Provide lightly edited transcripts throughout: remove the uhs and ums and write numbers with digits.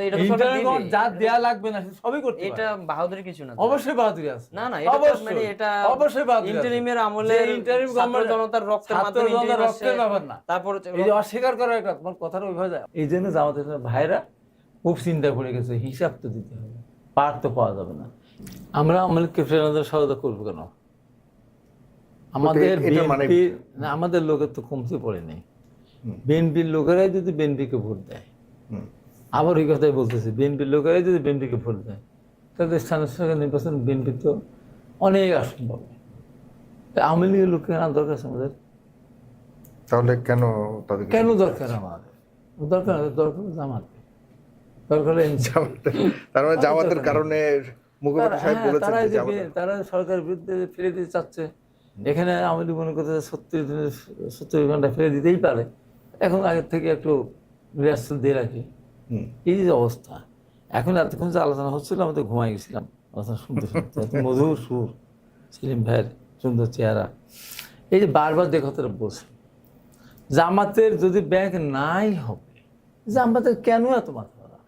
এটা তো সরকার দিবে। যা দেয়া লাগবে না সবই করতে এটা বাহাদুরি কিছু না। অবশ্যই বাহাদুরি আছে। না না, এটা তো মানে এটা অবশ্যই বাহাদুরি আছে। ইন্টারিমের আমলে ইন্টারিম ছাত্র জনতার রক্তের মাধ্যমে ইন্টারিম রক্তের ব্যাপার না। তারপর এই যে অস্বীকার করার একটা তোমার কথাটা ওইভাবে যায়। এই জন্য জামাতের ভাইরা খুব চিন্তা করে গেছে, হিসাব তো দিতে হবে, পার তো পাওয়া যাবে না। আমরা ফেরানোর সহায়তা করবো কেন? আমাদের লোকের তো কমতে পড়ে নেই। বিএনপির লোকেরাই যদি বিএনপিকে ভোট দেয়, আবার ওই কথাই বলতেছে, বিএনপির লোকেরাই যদি বিএনপিকে ভোট দেয়, তাদের স্থানীয় সরকার নির্বাচন বিএনপি তো অনেক আসন পাবে। আওয়ামী লীগের লোককে আনা দরকার আছে আমাদের? তাহলে কেন দরকার আমাদের? দরকার জামাত, দরকার তার মানে জামাতের কারণে মুখপাত্র সাহেব বলেছেন তারা সরকারের বিরুদ্ধে ফিরে দিতে চাচ্ছে। এখানে আওয়ামী লীগ মনে করতে 70 ঘন্টা ফিরে দিতেই পারে, এখন আগের থেকে একটু রিহার্সাল দিয়ে রাখি। এই যে অবস্থা, এখন এতক্ষণ যে আলোচনা হচ্ছিল আমাদের ঘুমাই গেছিলাম আলোচনা শুনতে শুনতে। এত মধুর সুর, সেলিম ভাইয়ের সুন্দর চেহারা। এই যে বারবার যে কথাটা বলছে, জামাতের যদি ব্যাংক নাই হবে, জামাতের কেন এত মাথা ধরা?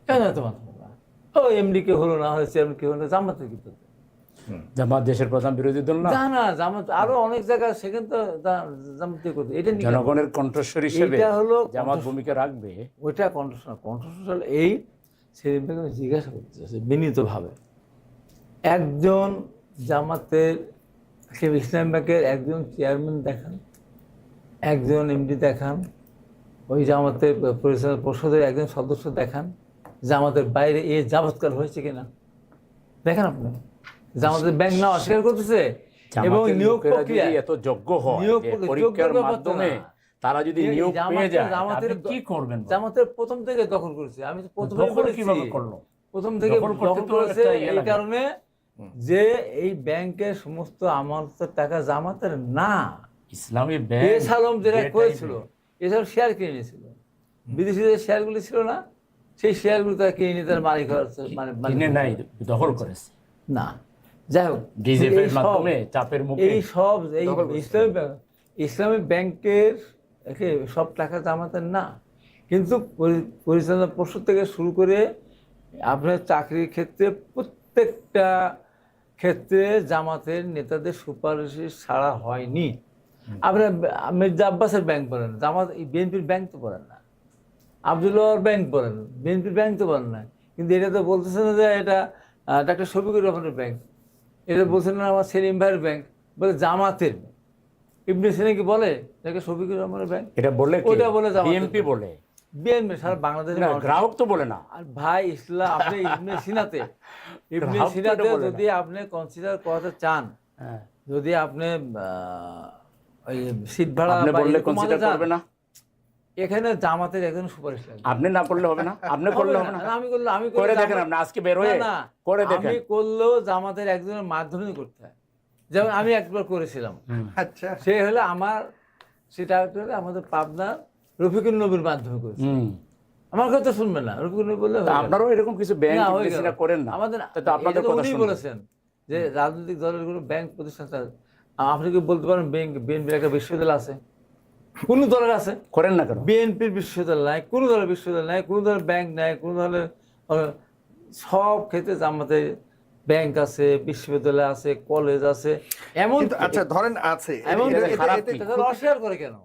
কেন এত মাথা ধরা? ও এমডি কে হলো না, হয়েছে এমডি কে হলো না, জামাতের কি? জামাত দেশের প্রধান বিরোধী দল না? না, জামাত আরো অনেক জায়গায়, সেখানে তো জামাতে করতে, এটা জনগণের কণ্ঠস্বর হিসেবে এটা হলো জামাত ভূমিকা রাখবে। ওইটা কণ্ঠস্বর। এই সেলিম ভাইকে জিজ্ঞাসা করতেছে বিনীতভাবে, একজন জামাতের ইসলাম ব্যাংকের একজন চেয়ারম্যান দেখান, একজন এমডি দেখান, ওই জামাতের পরিচালনা পর্ষদের একজন সদস্য দেখান, জামাতের বাইরে এ যাবৎকাল হয়েছে কিনা দেখেন আপনি। জামাতের ব্যাংক না অস্বীকার করতেছে, এবং নিয়োগ প্রক্রিয়া এত যোগ্য হয়, পরীক্ষার মাধ্যমে তারা যদি নিয়োগ পেয়ে যায়, আপনি কি করবেন? জামাতের প্রথম থেকে দখল করেছে। আমি তো কিভাবে করলো? প্রথম থেকে দখল করেছে এই কারণে যে এই ব্যাংকের সমস্ত আমানতের টাকা জামাতের না, ইসলামী ব্যাংক এসালম যেটা করেছিল, এসব শেয়ার কিনে নিয়েছিল, বিদেশিদের শেয়ারগুলি ছিল না, সেই শেয়ারগুলো তারা কিনে নিয়ে তার মালিক কিনে নাই, দখল করেছে না। যাই হোক, এই সব ইসলামী ব্যাংকের সব টাকা জামাতের না, কিন্তু পরিচালনা পর্ষদ থেকে শুরু করে আপনার চাকরির ক্ষেত্রে প্রত্যেকটা ক্ষেত্রে জামাতের নেতাদের সুপারিশ ছাড়া হয়নি। আপনার মির্জা আব্বাসের ব্যাংক বলেন, জামাত বিএনপির ব্যাংক তো বলেন না, আবদুল্লাহর ব্যাংক বলেন, বিএনপির ব্যাংক তো বলেন না, কিন্তু এটা তো বলতেছে না যে এটা ডাক্তার শফিকুর রহমানের ব্যাংক, এটা বলছেন না আমার সেলিম ভাইয়ের ব্যাংক, বলে জামাতের ব্যাংক। ইবনে সিনা কি বলে ডাক্তার শফিকুর রহমানের ব্যাংক? এটা বলে ওটা বলে বিএনপি বলে, বিএনপি সারা বাংলাদেশের গ্রাহক তো বলে না। আর ভাই ইসলাম আপনি ইবনে সিনাতে যদি আপনি কনসিডার করতে চান, যদি আপনি ওই সিট ভাড়া বললে কনসিডার করবে না, এখানে জামাতের একজন সুপারিশ লাগবে। আপনি না করলে হবে না, আপনি করলে হবে না, আমি করে দেখেন, আপনি আজকে বের হয়ে করে দেখেন। আমি করলেও জামাতের একজনের মাধ্যমে করতে হয়, যেমন আমি একবার করেছিলাম। আচ্ছা, সে হলে আমার সেটা হলে আমাদের পাবনা রফিকুল নবীর মাধ্যমে করেছি। আমার কথা শুনবেন না, রফিকুল নবী বললে আপনারাও এরকম কিছু ব্যাংক করেন না? আমাদের আপনাদের কথা উনি বলেছেন যে রাজনৈতিক দলের কোনো ব্যাংক প্রতিষ্ঠান, আপনি কি বলতে পারেন বিএনপির একটা বিশ্ববিদ্যালয় আছে? কোন দলের আছে? করেন না কেন? বিএনপির বিশ্ববিদ্যালয় নাই, কোন দলের বিশ্ববিদ্যালয় নাই, কোন দলের ব্যাংক নাই, কোন দলের সব ক্ষেত্রে জামাতে ব্যাংক আছে, বিশ্ববিদ্যালয় আছে, কলেজ আছে। এমন আচ্ছা ধরেন আছে, অস্বীকার করে কেন?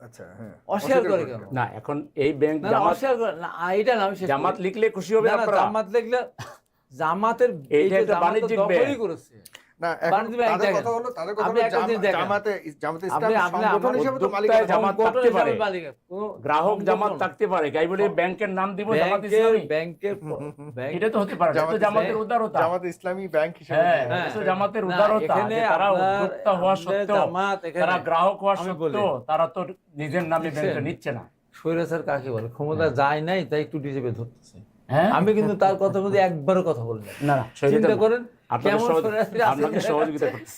আচ্ছা হ্যাঁ, অস্বীকার করে কেন? না এখন এই ব্যাংক অস্বীকার করে না, এটা না, জামাত লিখলে খুশি হবে আপনারা? জামাত লিখলে জামাতের এইটা একটা বাণিজ্যিক ব্যাংক করেছে না, তাদের কথা হলো জামাতে ইসলামী সংগঠন হিসেবে তো মালিক জামাত থাকতে পারে, গ্রাহক জামাত থাকতে পারে, গাই বলে ব্যাংকের নাম দিব জামাত ইসলামী, ব্যাংকের এটা তো হতে পারে না। তো জামাতের উদারতা, জামাত ইসলামী ব্যাংক হিসেবে, হ্যাঁ তো জামাতের উদারতা, তারা উদ্যোক্তা হওয়া সত্ত্বেও, তারা গ্রাহক হওয়া সত্ত্বেও তারা তো নিজের নামে ব্যাংকটা নিচ্ছে না। স্বৈরাচার কাকে বলে? ক্ষমতা যায় নাই তাই একটু হিসেবে ধরতেছে। আমি কিন্তু তার কথার মধ্যে একবারও কথা বলি না। চিন্তা করেন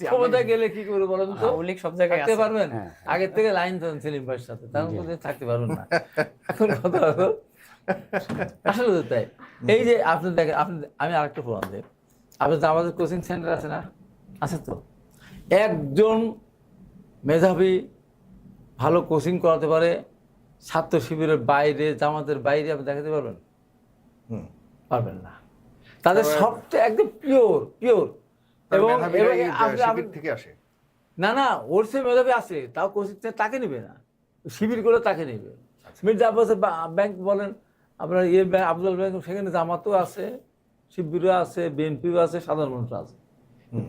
ক্ষমতা গেলে কি করে বলেন তো? সব জায়গায় থাকতে পারবেন? আগের থেকে লাইন ধরেন সেলিম ভাইয়ের সাথে, তার মধ্যে থাকতে পারবেন না। এখন কথা হলো আসলে তাই, এই যে আপনি দেখেন, আমি আরেকটা প্রমাণ দিই, আপনি আমাদের কোচিং সেন্টার আছে না, আছে তো, একজন মেধাবী ভালো কোচিং করাতে পারে ছাত্র শিবিরের বাইরে, জামাতের বাইরে আপনি দেখাতে পারবেন? পারবেন না। তাদের সবচেয়ে একদম পিওর এবং থেকে আসে না ওর সে মেধাবী আছে, তাও কোচিং তাকে নেবে না, শিবির করে তাকে নেবে। মির্জা আব্বাস ব্যাংক বলেন, আপনার আফজল ব্যাংক, সেখানে জামাতও আছে, শিবিরও আছে, বিএনপিও আছে, সাধারণ মানুষ আছে।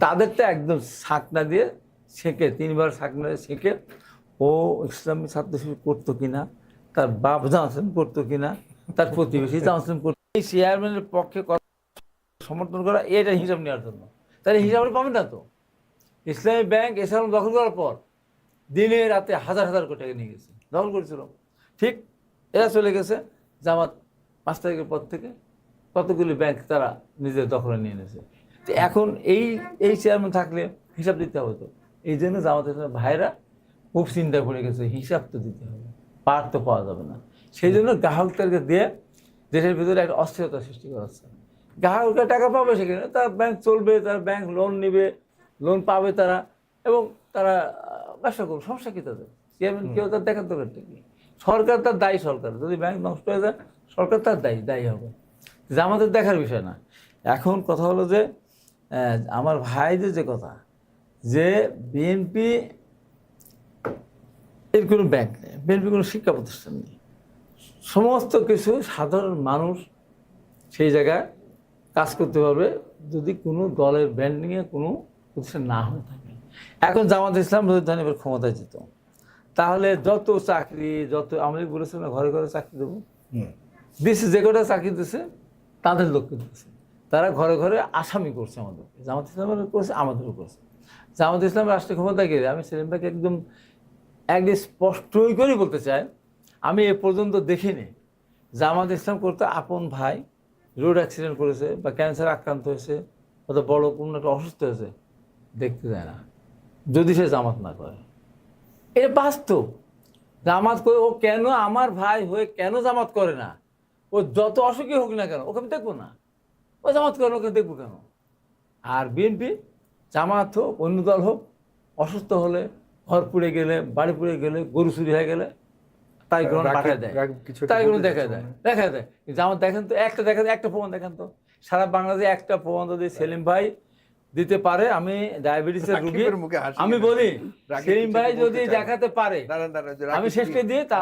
তাদেরটা একদম শাকনা দিয়ে ছেঁকে, 3 বার শাকনা দিয়ে ছেঁকে ও ইসলামী ছাত্র শিবির করতো কিনা, তার বাপ জানসেন করতো কিনা, তার প্রতিবেশী জানসেন করতো, এই চেয়ারম্যানের পক্ষে সমর্থন করা, এটা হিসাব নেওয়ার জন্য। তাহলে হিসাব পাবেন না তো। ইসলামী ব্যাংক এসব দখল করার পর দিনে রাতে হাজার কোটি টাকা নিয়ে গেছে, দখল করেছিল। ঠিক এরা চলে গেছে, জামাত 5 তারিখের পর থেকে কতগুলি ব্যাংক তারা নিজের দখলে নিয়ে নিয়েছে। তো এখন এই চেয়ারম্যান থাকলে হিসাব দিতে হবে তো। এই জন্য জামাতের ভাইরা খুব চিন্তা করে গেছে, হিসাব তো দিতে হবে, পার তো পাওয়া যাবে না। সেই জন্য গ্রাহকদেরকে দিয়ে দেশের ভিতরে একটা অস্থিরতা সৃষ্টি করা হচ্ছে। গ্রাহকরা টাকা পাবে সেখানে, তার ব্যাংক চলবে, তার ব্যাংক লোন নেবে, লোন পাবে তারা, এবং তারা ব্যবসা করবে। সমস্যা কী তাদের? চেয়ারম্যান কেউ তার দেখার দরকার কি? সরকার তার দায়ী, সরকার যদি ব্যাংক নষ্ট হয়ে যায় সরকার তার দায়ী হবে, আমাদের দেখার বিষয় না। এখন কথা হলো যে আমার ভাইদের যে কথা, যে বিএনপি এর কোনো ব্যাংক নেই, বিএনপি কোনো শিক্ষা প্রতিষ্ঠান নেই, সমস্ত কিছু সাধারণ মানুষ সেই জায়গায় কাজ করতে পারবে যদি কোনো দলের ব্র্যান্ডিংয়ে কোনো প্রতিষ্ঠান না হয়ে থাকে। এখন জামাত ইসলাম যদি ধরেন এবার ক্ষমতায় যেত, তাহলে যত চাকরি, যত আমি বলেছিলাম ঘরে ঘরে চাকরি দেবো, দিচ্ছে, যে কটা চাকরি দিচ্ছে তাদের লোককে দিচ্ছে, তারা ঘরে ঘরে আসামি করছে আমাদেরকে, জামাত ইসলামের করছে, আমাদেরও করছে। জামাত ইসলাম রাষ্ট্রীয় ক্ষমতায় গেলে আমি সেলিম ভাইকে একদম স্পষ্টই করে বলতে চাই, আমি এ পর্যন্ত দেখিনি জামাত ইসলাম করতে আপন ভাই রোড অ্যাক্সিডেন্ট করেছে বা ক্যান্সার আক্রান্ত হয়েছে, অথবা বড় কোনো একটা অসুস্থ হয়েছে, দেখতে যায় না যদি সে জামাত না করে। এটা বাস্তব। জামাত করে ও কেন আমার ভাই হয়ে কেন জামাত করে না? ও যত অসুখী হোক না কেন, ওকে আমি দেখবো না। ও জামাত করে, ওকে দেখবো কেন? আর বিএনপি, জামাত হোক অন্য দল হোক, অসুস্থ হলে, ঘর পুড়ে গেলে, বাড়ি পুড়ে গেলে, গরু চুরি হয়ে গেলে তাই গ্রহণ পাঠিয়ে দেয়, তাই গ্রহণ দেখা দেয়। জামাত দেখেন তো, একটা প্রমাণ দেখেন তো, সারা বাংলাদেশে একটা প্রমাণ যদি সেলিম ভাই দিতে পারে। আমি ডায়াবেটিসের রোগী, আমি বলি সেলিম ভাই যদি দেখাতে পারে, আমি শেষ করে দিই, তা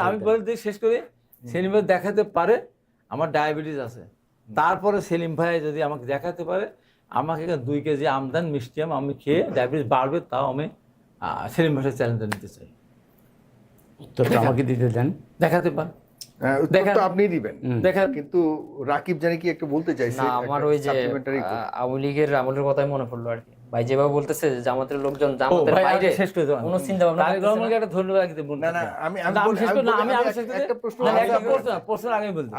আমি বলে দিই শেষ করে, সেলিম ভাই দেখাতে পারে আমার ডায়াবেটিস আছে, তারপরে সেলিম ভাই যদি আমাকে দেখাতে পারে আমাকে 2 কেজি আমদান মিষ্টি আম আমি খেয়ে ডায়াবেটিস বাড়বে, তাও আমি সেলিম ভাইয়ের চ্যালেঞ্জটা নিতে চাই। উত্তরটা আমাকে দিতে দেন, দেখাতে পার, আপনি দিবেন কিন্তু রাকিব জানি কি একটু বলতে চাইছে। আমার ওই যে আওয়ামী লীগের আমলের কথাই মনে পড়লো আর কি। ভাই যেভাবে বলতেছে জামাতের লোকজন জামাতের বাইরে শেষ করে দাও, কোনো চিন্তা ভাবনা করতেছে না। একটা ধন্যবাদ দিতে বলতে না, আমি শেষ করে না, আমি শেষ করে একটা প্রশ্ন আগে বলতে।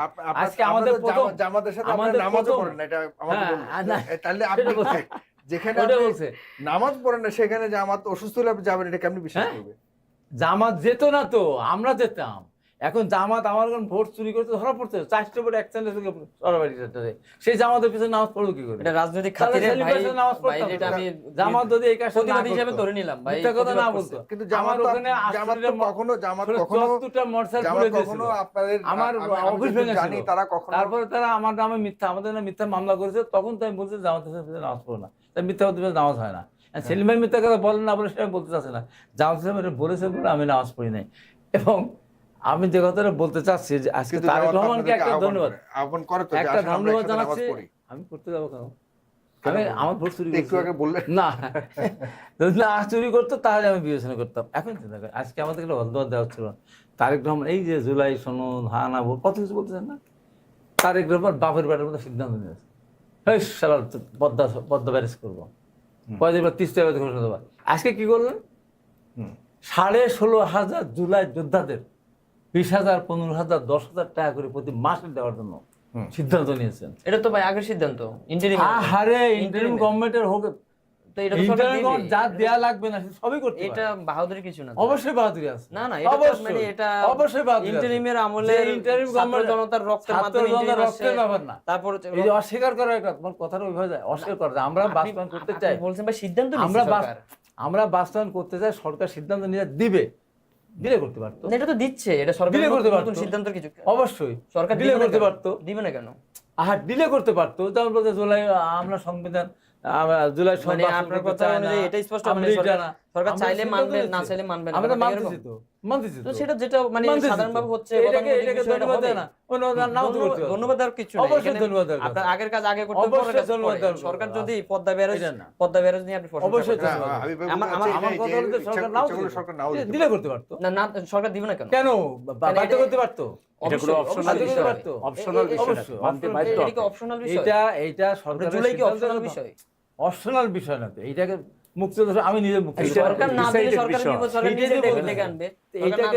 আজকে আমাদের জামাতের সাথে আপনারা নামাজও পড়েন না, এটা আমাকে বলুন। তাহলে আপনি যেখানে নামাজ পড়েন না সেখানে জামাত অসুস্থ হলে আপনি যাবেন, এটা কেমনি বিশ্বাস করবে? জামাত যেত না তো, আমরা যেতাম। এখন জামাত আমার ভোট চুরি করতে ধরা পড়ছে, 4টা ভোট একসঙ্গে সেই জামাতের পিছনে নামাজ পড়বো কি করে? এটা রাজনৈতিক খাতিরে নামাজ পড়তাম। এটা আমি জামাত যদি এই কাজ প্রতিবাদ হিসেবে ধরে নিলাম ভাই, এটা কথা না বলতো। কিন্তু জামাত ওখানে কখনো আমার অফিস ভেঙে জানি তারা কখনো, তারপরে তারা আমার নামে মিথ্যা, আমাদের নামে মিথ্যা মামলা করেছে, তখন তাই বলছে জামাতের পিছনে নামাজ পড়ো না, তাই মিথ্যা পিছনে নামাজ হয় না। সেলিম ভাই মিথ্যা কথা বলেন না বলে সেটা বলতে চাচ্ছে না, জামাত বলেছে বলে আমি নামাজ পড়ি নাই। এবং আমি যে কথাটা বলতে চাচ্ছি যে আজকে তারেক রহমানকে একটা ধন্যবাদ, একটা ধন্যবাদ জানাচ্ছি। আমি করতে যাবো কেন? আমি আমার ভোট চুরি না, যদি না চুরি করতো তাহলে আমি বিবেচনা করতাম। এখন চিন্তা করি, আজকে আমাদের একটা ধন্যবাদ দেওয়া হচ্ছিল। তারেক রহমান এই যে জুলাই সনদ, হানা ভোট, কত কিছু বলতেছেন না, তারেক রহমান বাপের বাড়ির মধ্যে সিদ্ধান্ত নিয়েছে, এই সারা পদ্মা ব্যারেজ করবো, কয়েকদিন পর 30 টাকা ঘোষণা দেবো। আজকে কি করলেন? 16,500 জুলাই যোদ্ধাদের 20,000, 15,000, 10,000 টাকা করে প্রতি মাসে দেওয়ার জন্য সিদ্ধান্ত নিয়েছেন। এটা তো ভাই আগের সিদ্ধান্ত, ইন্টারিম গভর্নমেন্টের হোক, তো এটা তো সরকার দিবে, যা দেয়া লাগবে না সবই করতে, এটা বাহাদুরি কিছু না। অবশ্যই বাহাদুরি আছে, না না, এটা মানে এটা অবশ্যই বাহাদুরি। ইন্টারিমের আমলে ইন্টারিম গভর্নমেন্ট জনতার রক্তের মাধ্যমে রক্তের ব্যাপার না। তারপর এই যে অস্বীকার করা, একটা তোমার কথাটা ওইভাবে যায়, অস্বীকার করা, আমরা বাস্তবায়ন করতে চাই, বলছেন ভাই সিদ্ধান্ত নিচ্ছে সরকার, আমরা বাস্তবায়ন করতে চাই, সরকার সিদ্ধান্ত নিয়ে দিবে, দিলে করতে পারতো, না, এটা তো দিচ্ছে, এটা সরকার দিলে করতে পারতো। নতুন সিদ্ধান্তের কিছু অবশ্যই সরকার দিলে দিবে না করতে কেন? পারতো, দিবে না কেন? দিলে করতে পারতো। যেমন বলতে জুলাই আমরা সংবিধান জুলাই মানে আপনার কথা অনুযায়ী এটা স্পষ্ট, মানে সরকার চাইলে মানবে, না চাইলে মানবে না, আমরা ব্যাপারটা মানতেছি এরকম? তো, মানতেছি তো তো, সেটা যেটা মানে মানতেছি তো। সাধারণভাবে হচ্ছে, এটাকে গতানুগতিক বিষয়, এটা ধন্যবাদ হবে। দেয় না, নাও দিতে পারতো। ধন্যবাদ দেওয়ার কিছু নেই অবশ্যই এখানে। ধন্যবাদ দেওয়ার আপনার কথা। আগের কাজ আগে করতে হবে, অবশ্যই পরের কাজ ধন্যবাদ পরে। দেওয়ার সরকার কথা। যদি এটা না। পদ্মা ব্যারেজ নিয়ে আপনি প্রশংসা অবশ্যই করেন, ধন্যবাদ। হাবিব ভাই আমার- বলতে আমার- চাচ্ছি আমার এটাই কথা যে হলো সরকার নাও ইচ্ছাগুলো সরকার নাও দিতে দিলে পারে। করতে পারতো। না সরকার দিবে না কেন? কেন বাধ্য এটা- করতে পারতো? এটা কোনো অবশ্যই, অপশনাল অবশ্যই বিষয়, পারতো। অপশনাল বিষয় না, অবশ্যই, মানতে অপশনাল বাধ্য এটা কি হবে। অপশনাল বিষয়? এইটা সরকারের জুলাই কি সিদ্ধান্ত অপশনাল তো- বিষয়? অপশনাল বিষয় না তো, এইটাকে মুক্তিযোদ্ধা আমি নিজে মুক্তিযোদ্ধা। সরকার না দিলে decided সরকার বিষয়। নিব, সরকার এইটাই নিজে তো বলতে ডেকে আনবে।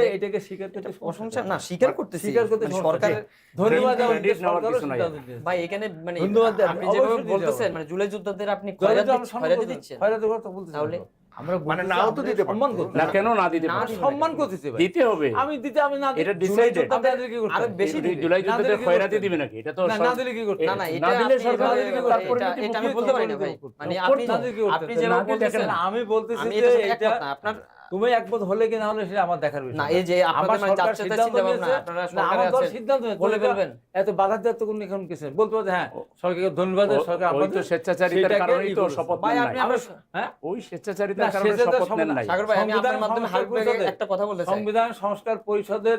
এইটাকে স্বীকার করতে প্রশংসা না, স্বীকার করতেছি, স্বীকার করতে মানে সমস্যা সরকার নেই। ধন্যবাদ দেওয়া credit নেওয়ার সরকারও কিছু নাই। সিদ্ধান্ত নিয়েছে। ভাই এখানে মানে ধন্যবাদ দেন, আপনি যেভাবে অবশ্যই দিতে বলতেছেন, হবে। মানে জুলাই যোদ্ধাদের আপনি খয়রাতি খয়রাতি দিচ্ছেন। খয়রাতির কথা বলতেছি তাহলে? না তো। আমরা মানে বলতেছি নাও তো আমরা দিতে সম্মান পারতো। করতে না, হবে। কেন না দিতে না পারে? দিবে সম্মান করতেছি ভাই। দিতে হবে। আমি না এটা দিলে decided। যোদ্ধাদের কি করতে আরো হবে? বেশি দিবে। জুলাই না যুদ্ধে দিলে কি খয়রাতি করতে দিবে নাকি? এটা তো না দিলে কি করতে না হবে? এটা না দিলে আপনি সরকার যেভাবে- দিলে তার এটা- পরিণতি এটা আমি মুক্তি বলতে পারি না করতে ভাই, হবে। মানে করতে আপনি হবে, করতে আপনি হবে। যেভাবে না দিলে বলতেছেন, দেখেন, আমি বলতেছি আমি যে এটার সাথে এটা একমত না। আপনার তুমি একমত হলে কি না হলে সেটা আমার দেখার বিষয় না, এই যে আপনাদের আমার মানে সরকার যাচ্ছে তাই সিদ্ধান্ত চিন্তা ভাবনা, নিয়েছে, আপনারা না, সরকারে আমার দল আছেন, সিদ্ধান্ত নিয়েছে, বলে তো ফেলবেন। এত বাধা দেওয়ার তো কোনো এখন কিছু নেই। বলতে পারতে হ্যাঁ সরকারকে ধন্যবাদ দেয়, সরকার ওই তো আমাদের স্বেচ্ছাচারিতার সেটাকে কারণেই ই তো করেছে। শপথ ভাই নেন আপনি নাই। আপনার হ্যাঁ ওই স্বেচ্ছাচারিতার না, কারণে স্বেচ্ছাচারিতার শপথ নেন নাই। সাগর ভাই, আমি আপনার সংবিধান মাধ্যমে সংস্কার হাবিব ভাইকে পরিষদের- একটা কথা বলতে চাই। সংবিধান সংস্কার পরিষদের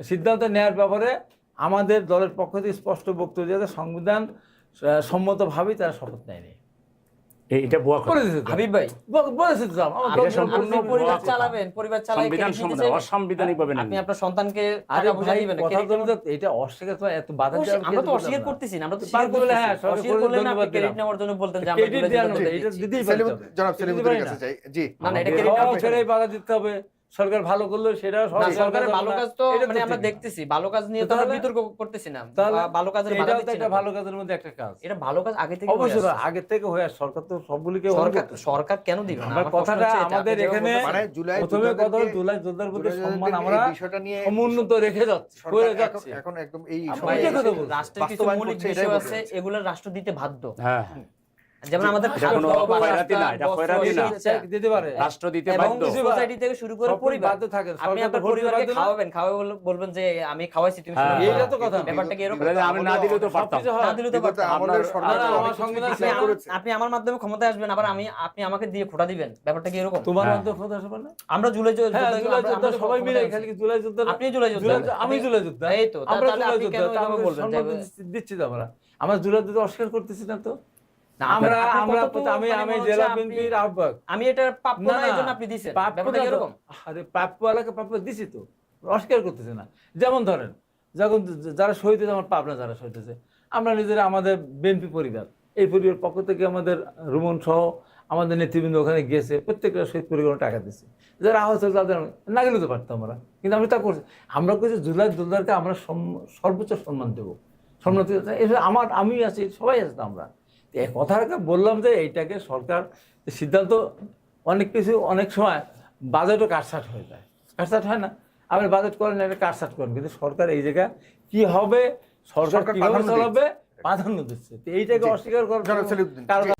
সিদ্ধান্ত নেওয়ার ব্যাপারে আমাদের দলের পক্ষ থেকে স্পষ্ট বক্তব্য দিয়েছে, সংবিধান সম্মতভাবেই তারা শপথ নেয়নি। এটা বুয়া কথা। করে দিয়েছে তো। হাবিব ভাই, বলেছে তো, আমার আপনি দল এটা সম্পূর্ণ আপনি পরিবার কথা। চালাবেন, পরিবার চালাই সংবিধান credit নিতে সম্বন্ধে চাইবেন? অসাংবিধানিক ভাবে নেন। আপনি আপনার সন্তানকে আরে টাকা পয়সা ভাই দিবেন না, কথা credit বলে নেওয়ার- তো এটা অস্বীকার তো এত বাধা দেওয়ার আমরা তো কিছু অস্বীকার বললাম না। করতেছি না, আমরা তো বাদ স্বীকার বলে, করতেছি। হ্যাঁ, সরকার অস্বীকার করে করলে না, আপনি ধন্যবাদ credit দিলাম। নেওয়ার জন্য বলতেন যে আমরা ক্রেডিট জুলাই দেওয়ার যোদ্ধাদের মধ্যে এটা দিচ্ছি। দিতেই সেলিম- পারতে হবে। জনাব দিতে সেলিমুদ্দিনের পারি কাছে না। চাই। জি না, না, এটা সব credit আপনি- ছেড়েই বাধা দিতে হবে। সরকার ভালো করলো সেটা না, সরকারের ভালো কাজ তো এটা তো মানে আমরা ঠিক না। দেখতেছি, ভালো কাজ নিয়ে তো আমরা তাহলে- বিতর্ক করতেছি না, তাহলে ভালো কাজের বাধা এটাও তো দিচ্ছি একটা না। ভালো কাজের মধ্যে একটা কাজ। এটা ভালো কাজ আগে থেকে হয়ে অবশ্যই আসছে। আগে থেকে হয়ে আসছে, সরকার তো সবগুলিকে সরকার কেন দিবে না? আমার আমার প্রশ্ন কথাটা হচ্ছে এটা, আপনি আমাদের যেভাবে এখানে বলতেছেন। মানে জুলাই প্রথমে কথা হলো যোদ্ধাদেরকে- জুলাই যোদ্ধার প্রতি জুলাই সম্মান যোদ্ধাদেরকে আমরা এই বিষয়টা নিয়ে সমুন্নত রেখে যাচ্ছি, সরকার করে এখন- যাচ্ছি। এখন একদম এই ভাই, সময়ে এটা কথা বলছি। রাষ্ট্রের কিছু বাস্তবায়ন মৌলিক করছে, এটাই বিষয় বলতে আছে, চাচ্ছি। এগুলো রাষ্ট্র দিতে বাধ্য। হ্যাঁ, যেমন আমাদের এটা কোনো খাদ্য, খয়রাতি না, এটা বস্ত্র, খয়রাতি না। চিকিৎসা, দিতে পারে রাষ্ট্র দিতে এবং বাধ্য। সোসাইটি থেকে শুরু করে সব পরিবার বাধ্য থাকে, আপনি সরকার তো আপনার ভোট দিতে পরিবারকে বাধ্য না। খাওয়াবেন, বলবেন যে আমি খাওয়াইছি, তুমি হ্যাঁ, শুনে এইটা তো কথা। ব্যাপারটা কি এরকম? বলে যে আমি না দিলেও তো পারতাম। সবকিছু হয়। না দিলেও তো বিগত পারতাম। আমলের আপনার- সরকার না, অনেক আমার কিছু সংবিধান decide আছে। করেছে। আপনি আমার মাধ্যমে ক্ষমতায় আসবেন, আবার আপনি আমাকে দিয়ে খোটা দিবেন, ব্যাপারটা কি এরকম? তোমার হ্যাঁ। অন্তর্ভুক্ত আসবে না? আমরা জুলাই হ্যাঁ, জুলাই যোদ্ধা সবাই মিলে ক্ষমতায় খালি আছি। কি জুলাই যোদ্ধা না? আপনি জুলাই যোদ্ধা। আমি জুলাই যোদ্ধা। এই তো, আমরা তাহলে জুলাই আপনি যোদ্ধা, কেন তা এভাবে আমাদের বলবেন যে- সম্মান দিচ্ছি তো আমরা জুলাই যোদ্ধা অস্বীকার করতেছি না তো। না, আমরা আপনার আমরা কথা তো আমি মানে আমি মনে হচ্ছে জেলা আপনি- বিএনপির আহ্বায়ক। আমি এটা প্রাপ্য না, এজন্য আপনি দিছেন, প্রাপ্য ব্যাপারটা কি না তো। এরকম? আরে প্রাপ্য এলাকা প্রাপ্য দিছি তো, অস্বীকার করতেছে না। যেমন ধরেন যখন যারা শহীদ হয়েছে, আমার পাবনা যারা শহীদ হয়েছে, আমরা নিজেরা আমাদের বিএনপি পরিবার, এই পরিবার পক্ষ থেকে আমাদের রুমন সহ আমাদের নেতৃবৃন্দ ওখানে গিয়েছে, প্রত্যেকটা শহীদ পরিবারে টাকা দিচ্ছে। যারা আহত হয়েছে তাদের না গেলে তো পারতাম আমরা, কিন্তু আমি তা করছি। আমরা করছি জুলাই যোদ্ধাকে আমরা সর্বোচ্চ সম্মান দেবো, সম্মান এটা আমি আছি, সবাই আছে তো আমরা। তো এই কথাটা বললাম যে এইটাকে সরকার সিদ্ধান্ত, অনেক কিছু অনেক সময় বাজেটও কাটছাট হয়ে যায়, কাটছাট হয় না? আপনি বাজেট করেন, একটা কাটছাট করেন, কিন্তু সরকার এই জায়গা কি হবে, সরকার সরকার কিভাবে প্রাধান্য চালাবে প্রাধান্য দিচ্ছে। তো এইটাকে অস্বীকার করার জনাব সেলিমউদ্দিন, কারো জি।